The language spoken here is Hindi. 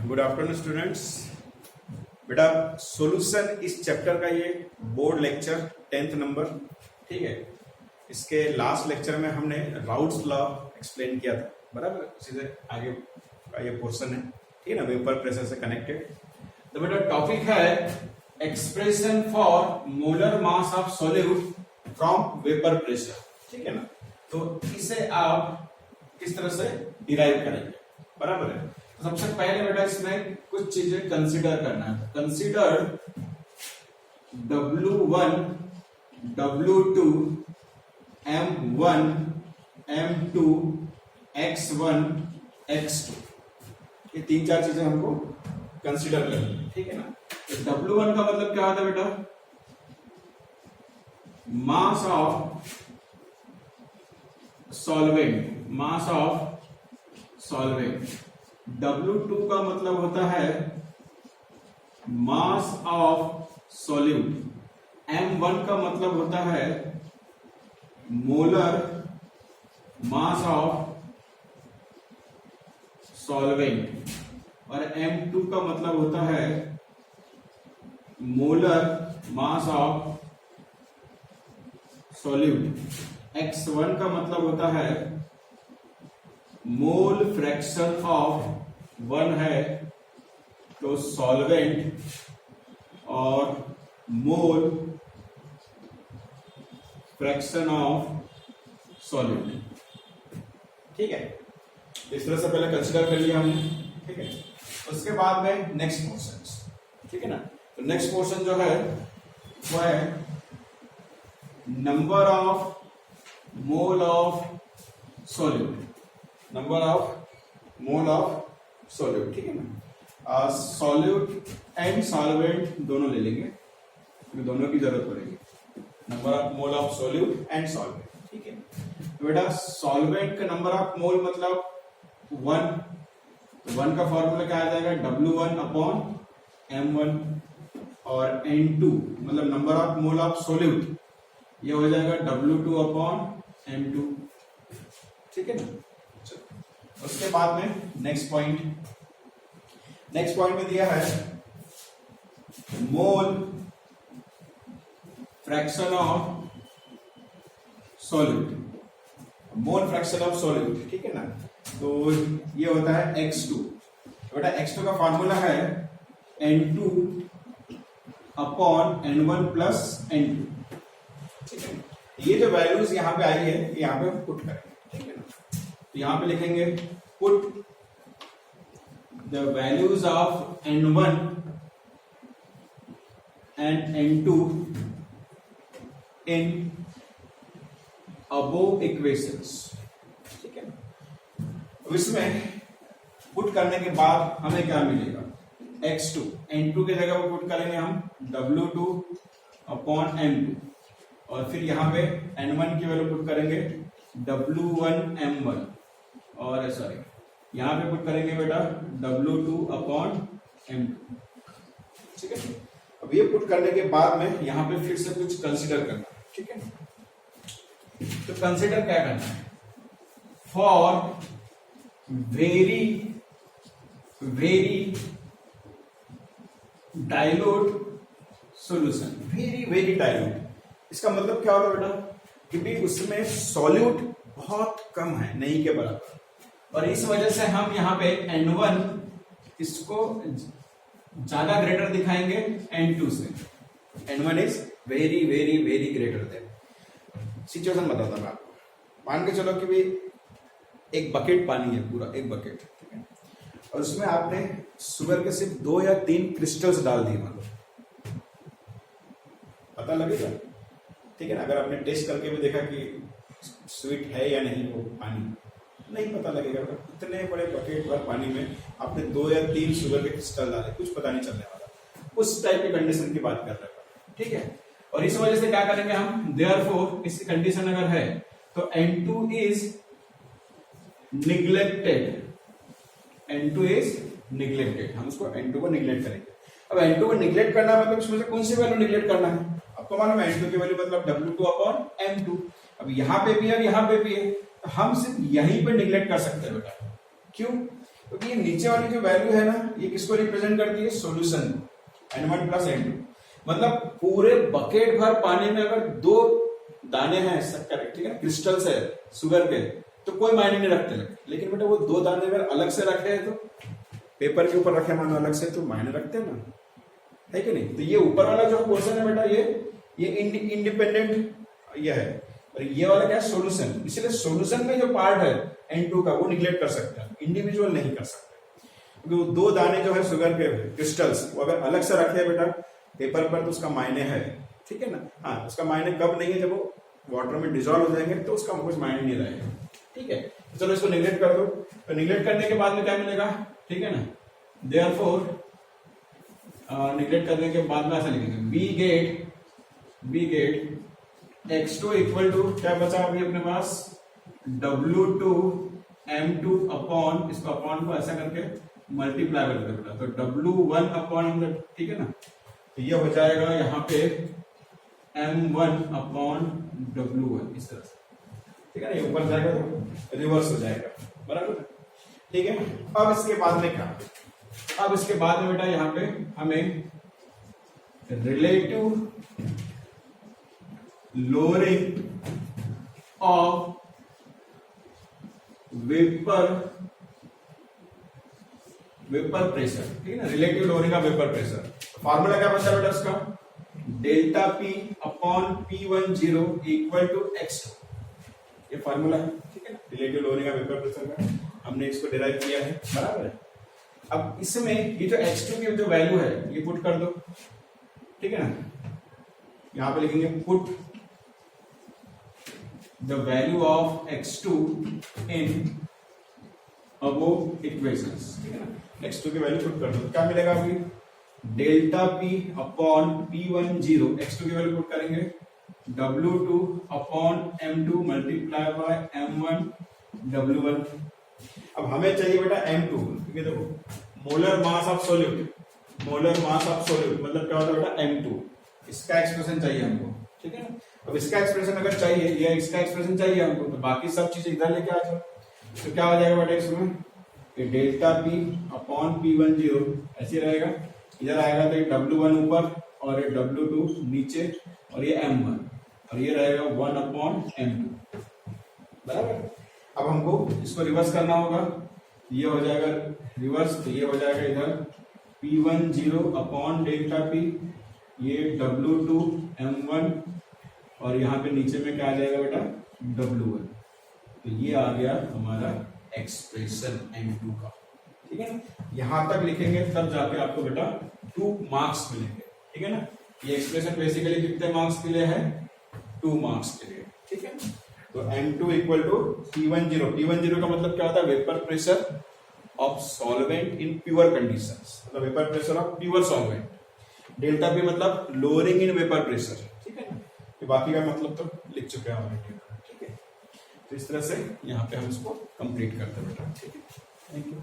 Good afternoon students. बेटा सॉल्यूशन इस चैप्टर का ये बोर्ड लेक्चर 10th नंबर, ठीक है। इसके लास्ट लेक्चर में हमने राउट्स लॉ एक्सप्लेन किया था, बराबर। इसी से आगे का ये पोर्शन है, ठीक है ना, वेपर प्रेशर से कनेक्टेड। तो बेटा टॉपिक है expression for molar mass of solute from vapour pressure, ठीक है ना। तो इसे आप किस तरह से डिराइव करेंगे, बराबर है। तो सबसे पहले बेटा इसमें कुछ चीजें कंसीडर करना है। Consider W1, W2, M1, M2, X1, X2, ये तीन चार चीजें हमको कंसीडर करनी है, ठीक है ना। तो W1 का मतलब क्या होता है बेटा? Mass of solvent, mass of solvent. W2 का मतलब होता है मास ऑफ सॉल्यूट। M1 का मतलब होता है मोलर मास ऑफ सॉल्वेंट, और M2 का मतलब होता है molar mass of solute. X1 का मतलब होता है मोल फ्रैक्शन ऑफ 1 है तो सॉल्वेंट, और मोल फ्रैक्शन ऑफ सॉल्यूट, ठीक है। इस तरह से पहले कंसीडर कर लिया हमने, ठीक है। उसके बाद में नेक्स्ट पोर्शन, ठीक है ना। तो नेक्स्ट पोर्शन जो है वो है number of mole of solute, number of mole of solute, ठीक है ना। सॉल्यूट एंड सॉल्वेंट दोनों ले लेंगे, दोनों की जरूरत पड़ेगी। Number of mole of solute and solvent, ठीक है। तो बेटा सॉल्वेंट का नंबर ऑफ मोल मतलब 1, तो 1 का फॉर्मूला क्या आ जाएगा? W1 अपॉन M1, और N2 मतलब number of mole of solute, ये हो जाएगा W2 अपॉन M2, ठीक है ना। उसके बाद में नेक्स्ट पॉइंट में दिया है mole fraction of solute, mole fraction of solute, ठीक है ना। तो ये होता है X2। बेटा X2 का फॉर्मूला है N2 upon N1 plus N2, ठीक है। ये जो वैल्यूज यहां पे आई है यहां पे पुट करेंगे, ठीक है ना। तो यहां पे लिखेंगे put the values of N1 and N2 in above equations, ठीक है। अब इसमें पुट करने के बाद हमें क्या मिलेगा? X2, N2 की जगह पर पुट करेंगे हम W2 अपॉन M2, और फिर यहां पे N1 की वैल्यू पुट करेंगे W1 M1, और सॉरी यहां पे पुट करेंगे बेटा W2 अपॉन M2, ठीक है। अब ये पुट करने के बाद में यहां पे फिर से कुछ कंसीडर करना है, ठीक है। तो कंसीडर क्या करना है? For very very dilute solution, very very dilute, इसका मतलब क्या होगा बेटा? कि भी उसमें सॉल्यूट बहुत कम है, नहीं के बराबर, और इस वजह से हम यहाँ पे N1 इसको ज्यादा ग्रेटर दिखाएंगे N2 से। N1 is very very very greater than. Situation बताता मैं आपको। मान के चलो कि भी एक बकेट पानी है, पूरा एक बकेट, ठीक है, और उसमें आपने शुगर के सिर्फ 2 या 3 क्रिस्टल्स डाल दिए, मान लो, पता लगेगा, ठीक है ना। अगर आपने टेस्ट करके भी देखा कि स्वीट है या नहीं वो पानी, नहीं पता लगेगा। इतने बड़े बकेट भर पानी में आपने 2 या 3 शुगर के क्रिस्टल डाले, कुछ पता नहीं चलने वाला। उस टाइप की कंडीशन की बात कर रहे हैं, ठीक है। और इस वजह से क्या करेंगे हम? देयरफॉर इस कंडीशन अगर है तो N2 is neglected, N2 is neglected, हम उसको N2 को निग्लेक्ट करेंगे। अब N2 को निग्लेक्ट करना मतलब उसमें से कौन सी वैल्यू निग्लेक्ट करना है? आपको मालूम है N2 की वैल्यू मतलब W2 अपॉन M2। अब यहां पे भी है और यहां पे भी है, तो हम सिर्फ यहीं पे निग्लेक्ट कर सकते हैं बेटा। क्यों? तो ये नीचे वाली जो वैल्यू है ना, ये किसको रिप्रेजेंट करती है? Solution N1 plus N2। मतलब पूरे बकेट भर पानी में अगर 2 दाने हैं शक्कर, ठीक है, क्रिस्टल्स है शुगर के, तो कोई मायने नहीं रखते। लेकिन बेटा वो 2 दाने अगर अलग से रखे हैं, तो पेपर के ऊपर रखे मानो अलग से, तो मायने रखते हैं ना, है कि नहीं? तो ये ऊपर वाला जो पोर्शन है बेटा, ये इंडिपेंडेंट ये है, और ये वाला क्या है? सॉल्यूशन। इसलिए सॉल्यूशन में जो पार्ट है N2 का, वो निगलेक्ट कर सकते हैं, इंडिविजुअल नहीं कर सकते। क्योंकि वो 2 दाने जो है शुगर के क्रिस्टल्स, वो अगर अलग से रखे बेटा पेपर पर, तो उसका मायने है, ठीक है ना। हाँ, उसका मायने कब नहीं है? जब वो वाटर में डिजोल्व हो जाएंगे, तो उसका कुछ मायने नहीं रहेगा, ठीक है। तो चलो इसको निगलेक्ट कर दो। तो निगलेक्ट करने के बाद में क्या मिलेगा, ठीक है ना। देयरफॉर निगलेक्ट करने के बाद में ऐसा लिखेंगे, we get x2 equal to, क्या बचा अभी अपने पास? W2 M2 अपॉन, इसको अपॉन को ऐसा करके मल्टीप्लाई कर देगा, तो W1 अपॉन, ठीक है ना। तो ये हो जाएगा यहाँ पे M1 अपॉन W1, इस तरह से, ठीक है ना। ये ऊपर जाएगा तो रिवर्स हो जाएगा, बराबर, ठीक है। अब इसके बाद में क्या? अब इसके बाद में बेटा यहाँ पे हमें relative lowering of vapour pressure, ठीक है ना, relative lowering of vapour pressure. Formula क्या बचा बेटा उसका? Delta P upon P10 equal to x2, ये फॉर्मूला है, ठीक है ना, relative lowering of vapour pressure का। हमने इसको डिराइव किया है, बराबर है। अब इसमें ये जो x2 की जो वैल्यू है, ये पुट कर दो, ठीक है ना। यहां पे लिखेंगे put the value of x2 in above equations, ठीक है ना। x2 की वैल्यू पुट कर दो, क्या मिलेगा अभी? Delta P upon P10, x2 की वैल्यू पुट करेंगे, W2 upon M2 multiply by M1 W1। अब हमें चाहिए बेटा M2, क्योंकि देखो मोलर मास ऑफ सॉल्यूट, मतलब क्या होता है बेटा? M2। इसका एक्सप्रेशन चाहिए हमको, ठीक है ना। अब इसका एक्सप्रेशन अगर चाहिए, या इसका एक्सप्रेशन चाहिए हमको, तो बाकी सब चीजें इधर लेके आ जाओ। तो क्या हो जाएगा बेटा इसमें? ये डेल्टा P अपॉन P10 ऐसे रहेगा, इधर आएगा तो ये W1 ऊपर और ये W2 नीचे और ये M1, और ये रहेगा 1 अपॉन M2, बराबर। अब हमको इसको रिवर्स करना होगा, ये हो जाएगा रिवर्स, तो ये हो जाएगा इधर P10 अपॉन डेल्टा P, ये W2 M1, और यहाँ पे नीचे में क्या आ जाएगा बेटा? W1। तो ये आ गया हमारा एक्सप्रेशन M2 का, ठीक है ना। यहां तक लिखेंगे तब जाके आपको बेटा 2 मार्क्स मिलेंगे, ठीक है ना। ये एक्सप्रेशन बेसिकली कितने मार्क्स के लिए है? 2 मार्क्स के लिए, ठीक है। तो M2 इक्वल टू P10 का मतलब क्या होता है? Vapour pressure of solvent in pure conditions, मतलब vapour pressure of pure solvent. Delta P मतलब लोअरिंग इन वेपर प्रेशर, ठीक है ना। ये बाकी का मतलब तो लिख चुके हैं ऑलरेडी, ठीक है। तो इस तरह से यहाँ पे हम इसको कंप्लीट करते हैं बेटा, ठीक है। Thank you.